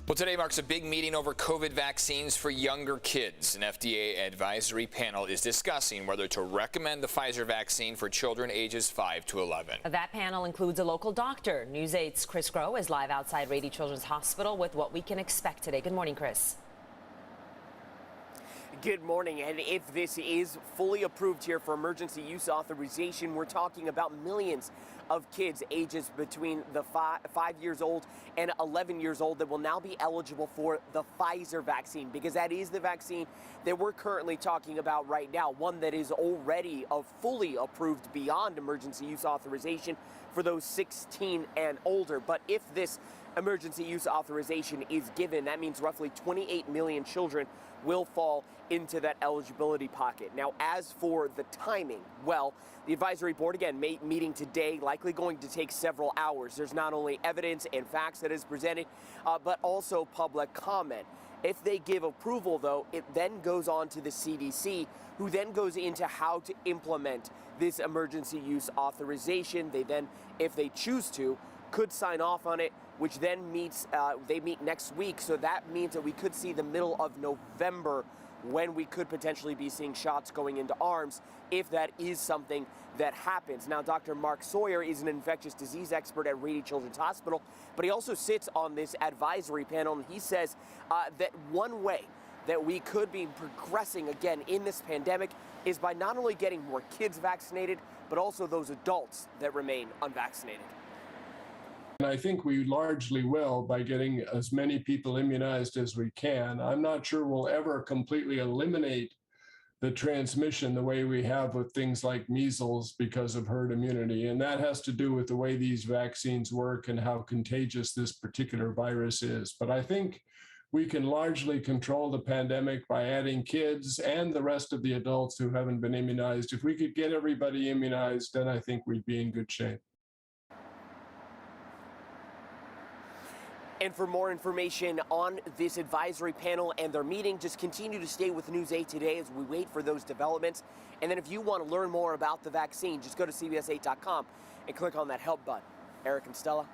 Well, today marks a big meeting over COVID vaccines for younger kids. An FDA advisory panel is discussing whether to recommend the Pfizer vaccine for children ages 5 to 11. That panel includes a local doctor. News 8's Chris Groh is live outside Rady Children's Hospital with what we can expect today. Good morning, Chris. Good morning, and if this is fully approved here for emergency use authorization, we're talking about millions of kids ages between the 5 years old and 11 years old that will now be eligible for the Pfizer vaccine, because that is the vaccine that we're currently talking about right now, one that is already fully approved beyond emergency use authorization for those 16 and older. But if this emergency use authorization is given, that means roughly 28 million children will fall into that eligibility pocket. Now, as for the timing, well, the advisory board, again, meeting today, likely going to take several hours. There's not only evidence and facts that is presented, but also public comment. If they give approval, though, it then goes on to the CDC, who then goes into how to implement this emergency use authorization. They then, if they choose to, could sign off on it, which then they meet next week. So that means that we could see the middle of November when we could potentially be seeing shots going into arms, if that is something that happens. Now, Dr. Mark Sawyer is an infectious disease expert at Rady Children's Hospital, but he also sits on this advisory panel, and he says that one way that we could be progressing again in this pandemic is by not only getting more kids vaccinated, but also those adults that remain unvaccinated. And I think we largely will by getting as many people immunized as we can. I'm not sure we'll ever completely eliminate the transmission the way we have with things like measles because of herd immunity. And that has to do with the way these vaccines work and how contagious this particular virus is. But I think we can largely control the pandemic by adding kids and the rest of the adults who haven't been immunized. If we could get everybody immunized, then I think we'd be in good shape. And for more information on this advisory panel and their meeting, just continue to stay with News 8 today as we wait for those developments. And then if you want to learn more about the vaccine, just go to CBS8.com and click on that help button. Eric and Stella.